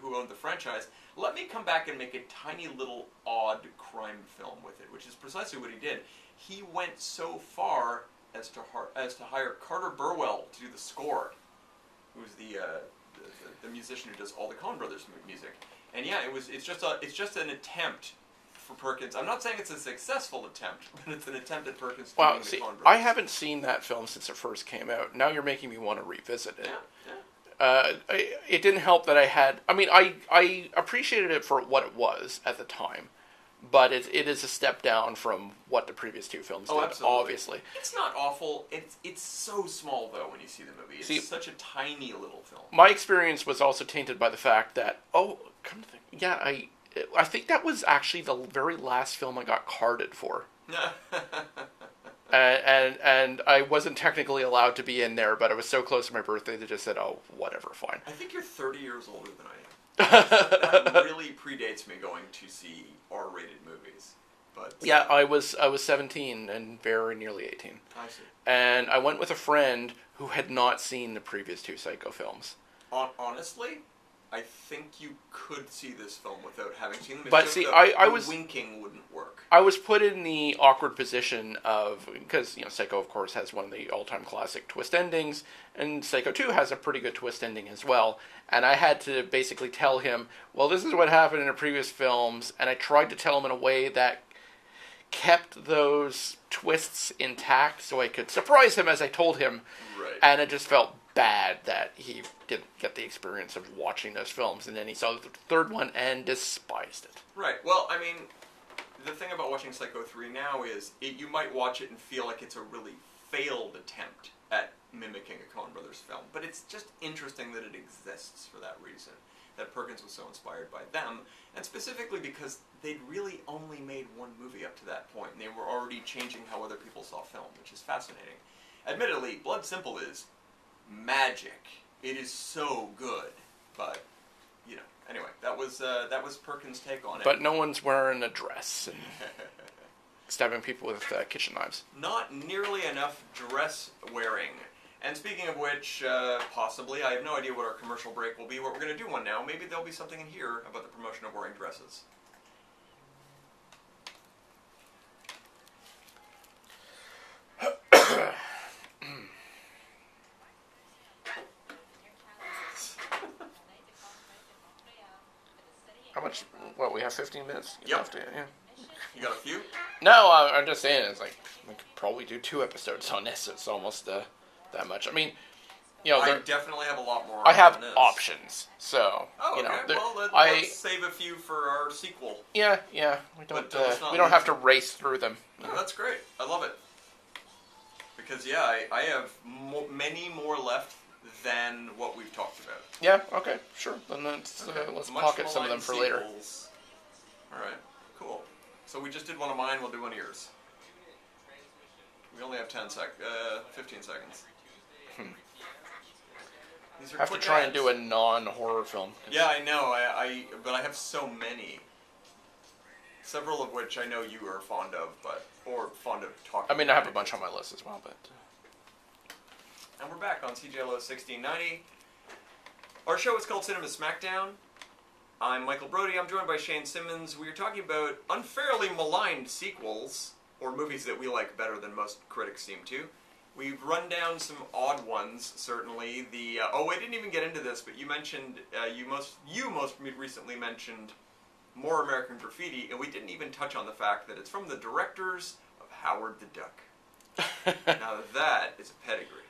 who owned the franchise, let me come back and make a tiny little odd crime film with it, which is precisely what he did. He went so far as to hire Carter Burwell to do the score, who's the musician who does all the Coen Brothers music. And yeah, it's just an attempt for Perkins. I'm not saying it's a successful attempt, but it's an attempt at Perkins doing the Coen Brothers. I haven't seen that film since it first came out. Now you're making me want to revisit it. Yeah. It didn't help that I had... I mean, I appreciated it for what it was at the time, but it is a step down from what the previous two films did, absolutely. Obviously. It's not awful. It's so small, though, when you see the movie. It's such a tiny little film. My experience was also tainted by the fact that, come to think... Yeah, I think that was actually the very last film I got carded for. and I wasn't technically allowed to be in there, but I was so close to my birthday they just said, oh, whatever, fine. I think you're 30 years older than I am. That really predates me going to see R-rated movies. But yeah, I was 17 and very nearly 18. I see. And I went with a friend who had not seen the previous two Psycho films. Honestly, I think you could see this film without having seen them. But see, I was... winking wouldn't work. I was put in the awkward position of... Because, Psycho, of course, has one of the all-time classic twist endings, and Psycho 2 has a pretty good twist ending as well. And I had to basically tell him, well, this is what happened in the previous films, and I tried to tell him in a way that kept those twists intact so I could surprise him as I told him. Right. And it just felt bad that he didn't get the experience of watching those films, and then he saw the third one and despised it. Right. Well, I mean, the thing about watching Psycho 3 now is you might watch it and feel like it's a really failed attempt at mimicking a Coen Brothers film, but it's just interesting that it exists for that reason, that Perkins was so inspired by them, and specifically because they'd really only made one movie up to that point, and they were already changing how other people saw film, which is fascinating. Admittedly, Blood Simple is magic. It is so good, but anyway, that was Perkins' take on it. But no one's wearing a dress and stabbing people with kitchen knives. Not nearly enough dress wearing. And speaking of which, possibly, I have no idea what our commercial break will be. We're going to do one now. Maybe there'll be something in here about the promotion of wearing dresses. How much? What, we have 15 minutes? Yep. Yeah. You got a few? No, I'm just saying, it's like, we could probably do 2 episodes on this. It's almost that much. I mean, I definitely have a lot more. I have on this. options, so, okay. Let's save a few for our sequel. Yeah, we don't have to race through them. No, that's great. I love it. Because, I have many more left than what we've talked about. Yeah, okay, sure. Then let's pocket some of them for later. Alright, cool. So we just did one of mine, we'll do one of yours. We only have 15 seconds. These are I have to try and do a non-horror film. Yeah, I know, but I have so many. Several of which I know you are fond of, or fond of talking. I mean, I have a bunch on my list as well, but. And we're back on CJLO 1690. Our show is called Cinema Smackdown. I'm Michael Brody. I'm joined by Shane Simmons. We are talking about unfairly maligned sequels, or movies that we like better than most critics seem to. We've run down some odd ones, certainly. I didn't even get into this, but you mentioned you most recently mentioned More American Graffiti, and we didn't even touch on the fact that it's from the directors of Howard the Duck. Now that is a pedigree.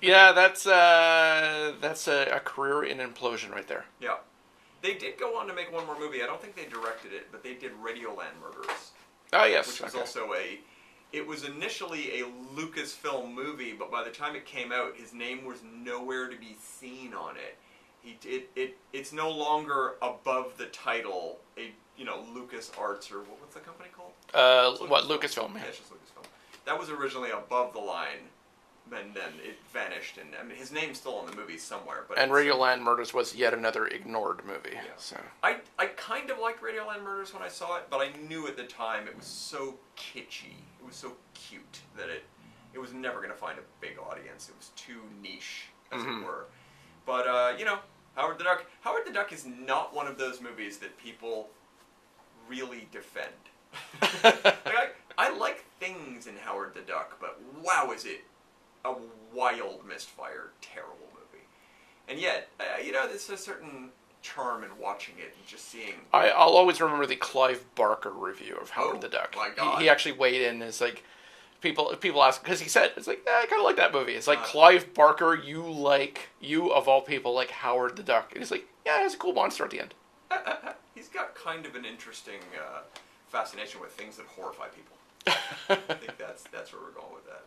Yeah, that's a career in implosion right there. Yeah. They did go on to make one more movie. I don't think they directed it, but they did Radioland Murders. Oh, yes. Which was also it was initially a Lucasfilm movie, but by the time it came out, his name was nowhere to be seen on it. It's no longer above the title, Lucas Arts, or what's the company called? Lucasfilm. Yeah, it's just Lucasfilm. That was originally above the line, and then it vanished, and I mean, his name's still in the movie somewhere. But Radioland Murders was yet another ignored movie. Yeah. So I kind of liked Radioland Murders when I saw it, but I knew at the time it was so kitschy, it was so cute, that it was never going to find a big audience. It was too niche, as it were. But, Howard the Duck. Howard the Duck is not one of those movies that people really defend. I like things in Howard the Duck, but wow, is it a wild, misfire, terrible movie. And yet, there's a certain charm in watching it and just seeing... I'll always remember the Clive Barker review of Howard the Duck. My God. He actually weighed in as like... People ask, because he said, it's like, I kind of like that movie. It's like, Clive Barker, you of all people, like Howard the Duck. And he's like, yeah, it has a cool monster at the end. He's got kind of an interesting fascination with things that horrify people. I think that's where we're going with that.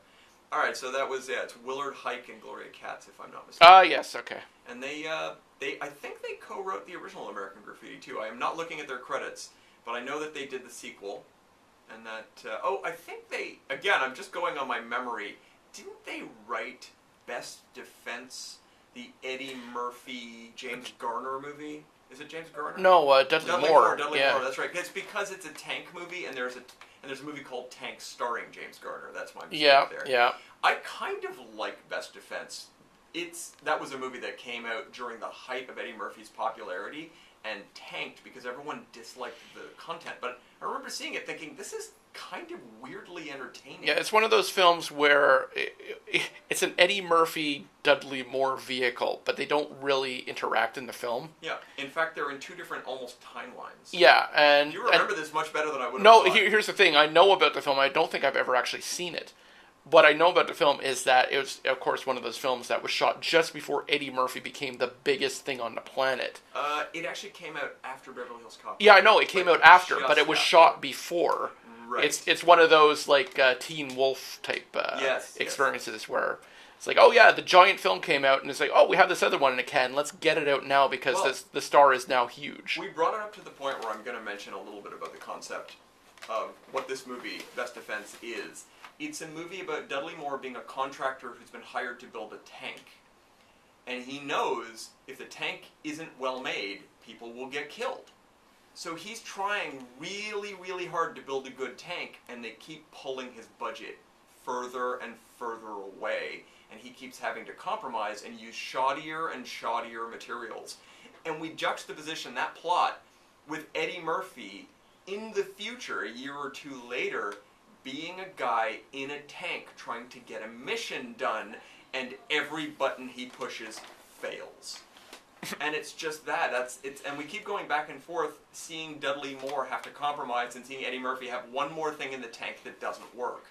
All right, so that was it's Willard Huyck and Gloria Katz, if I'm not mistaken. Yes, okay. And they I think they co-wrote the original American Graffiti too. I am not looking at their credits, but I know that they did the sequel, and that I think they, again, I'm just going on my memory. Didn't they write Best Defense, the Eddie Murphy James Garner movie? Is it James Garner? No, Dudley Moore. Dudley Moore. That's right. It's because it's a tank movie, and there's a movie called Tank starring James Garner. That's my mistake there. Yeah. I kind of like Best Defense. That was a movie that came out during the height of Eddie Murphy's popularity and tanked because everyone disliked the content. But I remember seeing it thinking, this is kind of weirdly entertaining. Yeah, it's one of those films where it's an Eddie Murphy, Dudley Moore vehicle, but they don't really interact in the film. Yeah, in fact, they're in two different almost timelines. Yeah, and... You remember this much better than I would have No, thought. Here's the thing. I know about the film. I don't think I've ever actually seen it. What I know about the film is that it was, of course, one of those films that was shot just before Eddie Murphy became the biggest thing on the planet. It actually came out after Beverly Hills Cop. Yeah, I know. It came out after, but it was shot before. Right. It's one of those, like, Teen Wolf type experiences where it's like, oh, yeah, the giant film came out, and it's like, oh, we have this other one in a can. Let's get it out now because the star is now huge. We brought it up to the point where I'm going to mention a little bit about the concept of what this movie, Best Defense, is. It's a movie about Dudley Moore being a contractor who's been hired to build a tank. And he knows if the tank isn't well made, people will get killed. So he's trying really, really hard to build a good tank, and they keep pulling his budget further and further away. And he keeps having to compromise and use shoddier and shoddier materials. And we juxtaposition that plot with Eddie Murphy in the future, a year or two later, being a guy in a tank trying to get a mission done, and every button he pushes fails. And it's just that. And we keep going back and forth, seeing Dudley Moore have to compromise and seeing Eddie Murphy have one more thing in the tank that doesn't work.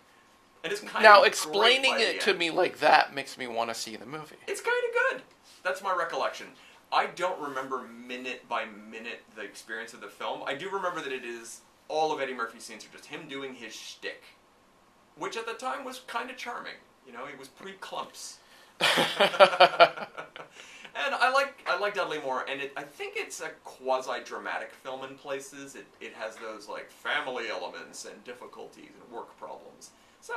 And it's kind now, of explaining it to me like that makes me want to see the movie. It's kind of good. That's my recollection. I don't remember minute by minute the experience of the film. I do remember that it is all of Eddie Murphy's scenes are just him doing his shtick, which at the time was kind of charming. You know, it was pre-Clumps. And I like Dudley Moore, and I think it's a quasi-dramatic film in places. It has those like family elements and difficulties and work problems. So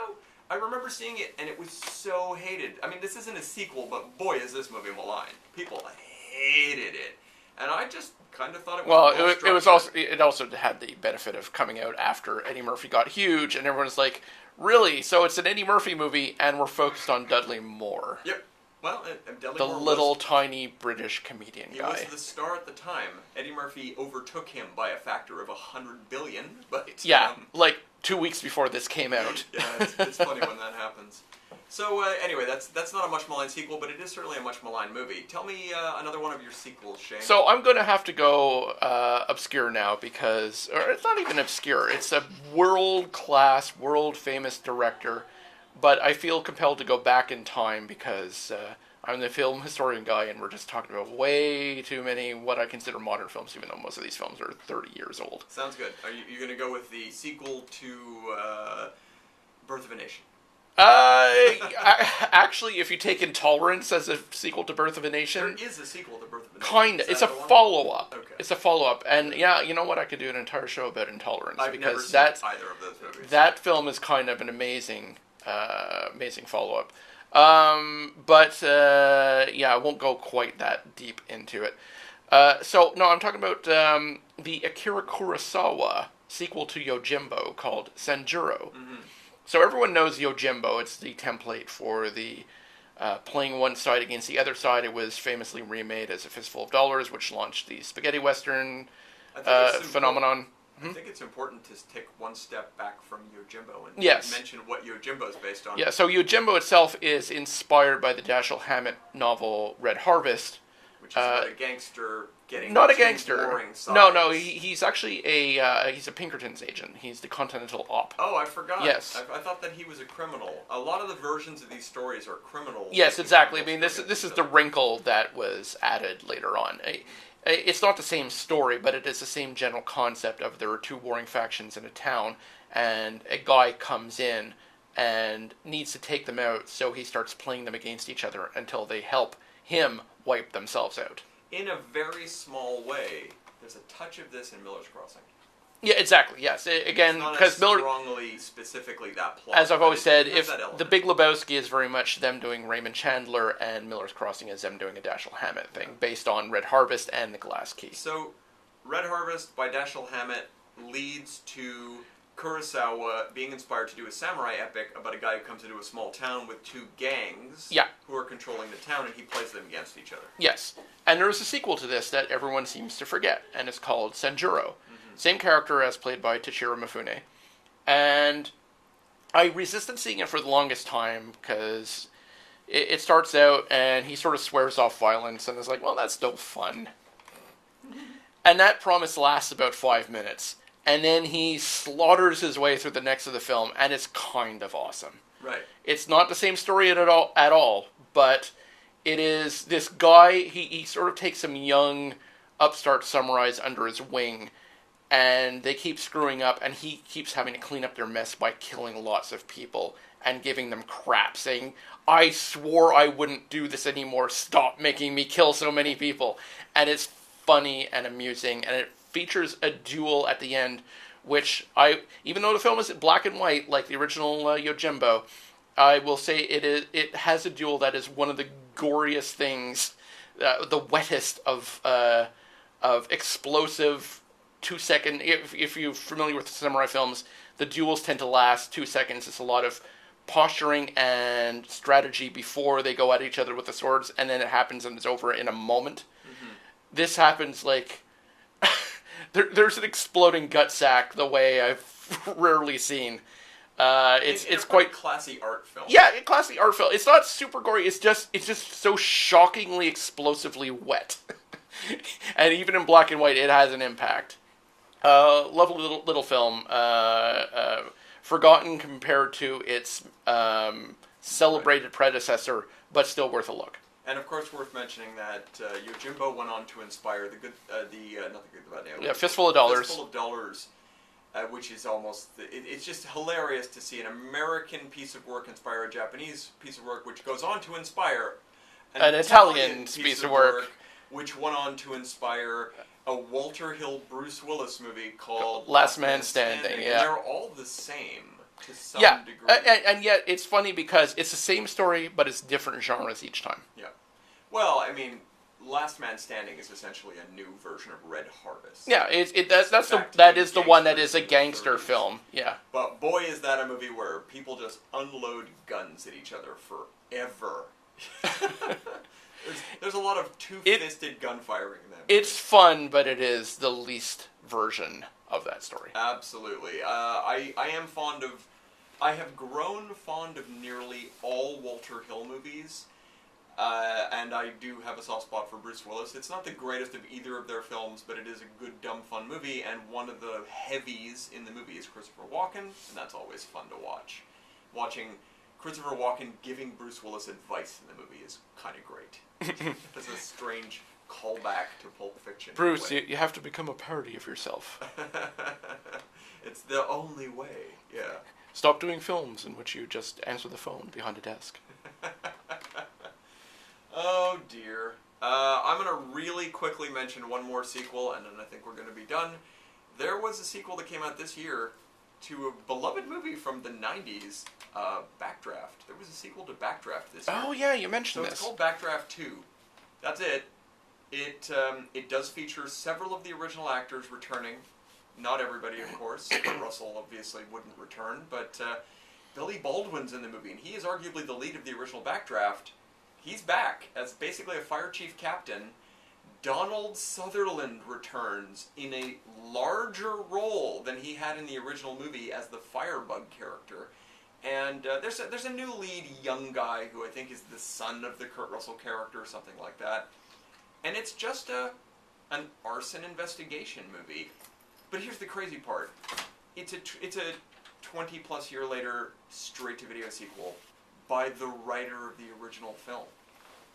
I remember seeing it, and it was so hated. I mean, this isn't a sequel, but boy, is this movie maligned. People hated it. And I just kind of thought it was Well, it was also structured. it also had the benefit of coming out after Eddie Murphy got huge, and everyone was like, "Really? So it's an Eddie Murphy movie, and we're focused on Dudley Moore, Yep. Well, Dudley the Moore little was, tiny British comedian he guy." was the star at the time. Eddie Murphy overtook him by a factor of 100 billion. But Yeah, like 2 weeks before this came out. yeah, it's funny when that happens. So anyway, that's not a much maligned sequel, but it is certainly a much maligned movie. Tell me another one of your sequels, Shane. So I'm going to have to go obscure now because, or it's not even obscure. It's a world-class, world-famous director, but I feel compelled to go back in time because I'm the film historian guy, and we're just talking about way too many what I consider modern films, even though most of these films are 30 years old. Sounds good. Are you going to go with the sequel to Birth of a Nation? Actually, if you take Intolerance as a sequel to Birth of a Nation, There is a sequel to Birth of a Nation. kinda. It's a the one? follow-up. Okay. It's a follow-up, and yeah, you know what? I could do an entire show about Intolerance I've never because seen that either of those movies. that film is kind of an amazing, amazing follow-up. Yeah, I won't go quite that deep into it. So no, I'm talking about the Akira Kurosawa sequel to Yojimbo called Sanjuro. Mm-hmm. So everyone knows Yojimbo. It's the template for the playing one side against the other side. It was famously remade as A Fistful of Dollars, which launched the spaghetti western I think it's phenomenon. I think it's important to take one step back from Yojimbo and Yes. mention what Yojimbo is based on. Yeah, so Yojimbo itself is inspired by the Dashiell Hammett novel Red Harvest. Which is about a gangster getting Not a two gangster. warring sides. No, he's actually he's a Pinkerton's agent. He's the Continental Op. Oh, I forgot. Yes. I thought that he was a criminal. A lot of the versions of these stories are criminal. Yes, exactly. I mean, this is the wrinkle that was added later on. It's not the same story, but it is the same general concept of there are two warring factions in a town, and a guy comes in and needs to take them out, so he starts playing them against each other until they help him wipe themselves out. In a very small way, there's a touch of this in Miller's Crossing. Yeah, exactly. Yes, again, It's not because as Miller, strongly, specifically that plot. as I've but always it said, has if that element. The Big Lebowski is very much them doing Raymond Chandler, and Miller's Crossing is them doing a Dashiell Hammett thing based on Red Harvest and The Glass Key. So, Red Harvest by Dashiell Hammett leads to Kurosawa being inspired to do a samurai epic about a guy who comes into a small town with two gangs Yeah. who are controlling the town, and he plays them against each other. Yes, and there is a sequel to this that everyone seems to forget, and it's called Sanjuro. Same character as played by Toshiro Mifune. And I resisted seeing it for the longest time because it starts out and he sort of swears off violence and it's like, well, that's no fun. And that promise lasts about 5 minutes. And then he slaughters his way through the next of the film, and it's kind of awesome. Right. It's not the same story at all, but it is this guy, he sort of takes some young upstart samurais under his wing, and they keep screwing up, and he keeps having to clean up their mess by killing lots of people and giving them crap, saying, I swore I wouldn't do this anymore, stop making me kill so many people. And it's funny and amusing, and it features a duel at the end, which even though the film is black and white, like the original Yojimbo, I will say it has a duel that is one of the goriest things, the wettest of explosive 2-second. If you're familiar with samurai films, the duels tend to last 2 seconds. It's a lot of posturing and strategy before they go at each other with the swords, and then it happens and it's over in a moment. Mm-hmm. This happens like there's an exploding gut sack the way I've rarely seen. It's quite classy art film. Yeah, classy art film. It's not super gory. It's just so shockingly explosively wet, and even in black and white, it has an impact. Lovely little film. Forgotten compared to its celebrated predecessor, but still worth a look. And of course, worth mentioning that Yojimbo went on to inspire not the good, the bad, Yeah, Fistful of Dollars. Fistful of Dollars, which is almost it's just hilarious to see an American piece of work inspire a Japanese piece of work, which goes on to inspire an Italian piece of work, which went on to inspire a Walter Hill Bruce Willis movie called Last Man Standing. Yeah, and they're all the same to some degree. And yet it's funny because it's the same story, but it's different genres each time. Yeah. Well, I mean, Last Man Standing is essentially a new version of Red Harvest. Yeah, Back to that is the one that gangsters is a in the gangster 30s. film. Yeah. But boy, is that a movie where people just unload guns at each other forever. there's a lot of two-fisted gunfiring in that movie. It's fun, but it is the least version of that story. Absolutely. I have grown fond of nearly all Walter Hill movies. And I do have a soft spot for Bruce Willis. It's not the greatest of either of their films, but it is a good, dumb, fun movie, and one of the heavies in the movie is Christopher Walken, and that's always fun to watch. Watching Christopher Walken giving Bruce Willis advice in the movie is kind of great. It's a strange callback to Pulp Fiction. Bruce, you have to become a parody of yourself. It's the only way, yeah. Stop doing films in which you just answer the phone behind a desk. Oh dear. I'm going to really quickly mention one more sequel, and then I think we're going to be done. There was a sequel that came out this year to a beloved movie from the 90s, Backdraft. There was a sequel to Backdraft this year. Oh yeah, you mentioned So this. it's called Backdraft 2. That's it. It does feature several of the original actors returning. Not everybody, of course. Kurt Russell obviously wouldn't return, but Billy Baldwin's in the movie, and he is arguably the lead of the original Backdraft. He's back as basically a fire chief captain. Donald Sutherland returns in a larger role than he had in the original movie as the Firebug character. And there's a new lead young guy who I think is the son of the Kurt Russell character, something like that. And it's just an arson investigation movie. But here's the crazy part. It's a 20-plus year later straight-to-video sequel by the writer of the original film,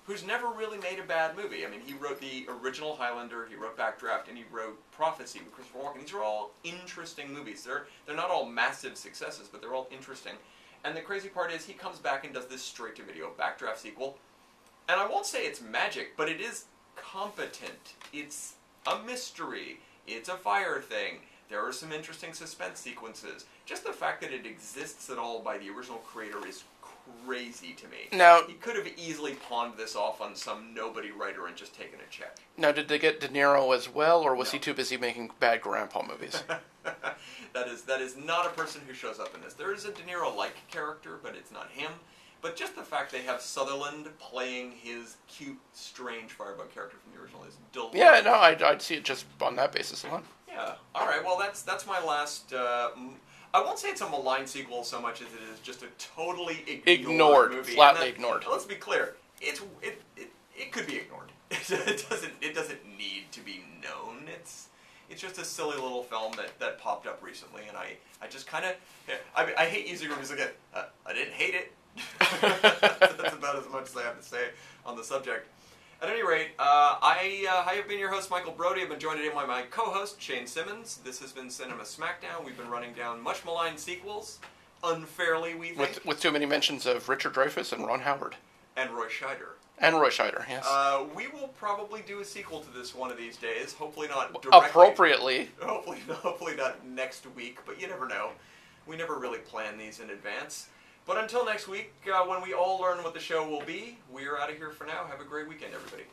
who's never really made a bad movie. I mean, he wrote the original Highlander, he wrote Backdraft, and he wrote Prophecy with Christopher Walken. These are all interesting movies. They're not all massive successes, but they're all interesting. And the crazy part is he comes back and does this straight-to-video Backdraft sequel. And I won't say it's magic, but it is competent. It's a mystery. It's a fire thing. There are some interesting suspense sequences. Just the fact that it exists at all by the original creator is crazy to me. Now, he could have easily pawned this off on some nobody writer and just taken a check. Now, did they get De Niro as well, or was No. he too busy making bad grandpa movies? That is not a person who shows up in this. There is a De Niro-like character, but it's not him. But just the fact they have Sutherland playing his cute, strange Firebug character from the original is delightful. Yeah, no, I'd see it just on that basis alone. Yeah. All right. Well, that's my last. I won't say it's a maligned sequel so much as it is just a totally ignored movie. Flatly ignored. Let's be clear. It could be ignored. It doesn't need to be known. It's just a silly little film that popped up recently, and I just kind of I hate using reviews again. I didn't hate it. That's about as much as I have to say on the subject. At any rate, I have been your host, Michael Brody. I've been joined today by my co-host, Shane Simmons. This has been Cinema Smackdown. We've been running down much maligned sequels, unfairly, we think. With too many mentions of Richard Dreyfuss and Ron Howard. And Roy Scheider. And Roy Scheider, yes. We will probably do a sequel to this one of these days. Hopefully not directly. Appropriately. Hopefully not next week, but you never know. We never really plan these in advance. But until next week, when we all learn what the show will be, we're out of here for now. Have a great weekend, everybody.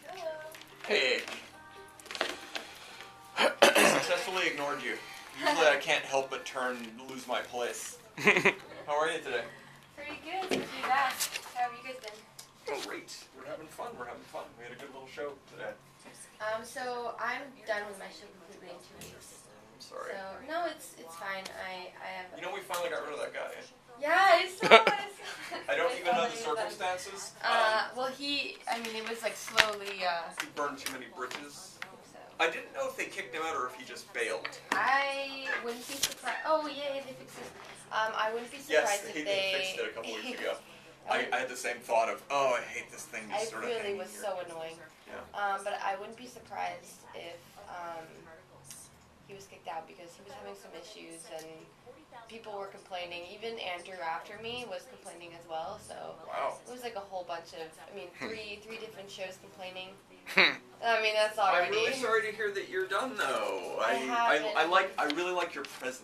Hello. Hey. Successfully ignored you. Usually I can't help but lose my place. How are you today? Pretty good. Good to be back. How have you guys been? Oh, great. We're having fun. We had a good little show today. So I'm done with my show completely in 2 weeks. I'm sorry. So no, it's fine. I have. You know, we finally got rid of that guy. Yeah, I saw it. I don't even know the circumstances. Well, it was like slowly. He burned too many bridges. So. I didn't know if they kicked him out or if he just bailed. I wouldn't be surprised. Oh yeah, they fixed it. I wouldn't be Yes, surprised they if they. fixed it a couple weeks ago. I had the same thought of, I hate this thing. I Sort of really hanging was here. so annoying. Yeah. But I wouldn't be surprised if he was kicked out because he was having some issues and people were complaining. Even Andrew after me was complaining as well. So Wow. it was like a whole bunch of, three different shows complaining. That's already. I'm really sorry to hear that you're done, though. I haven't. I really like your presence.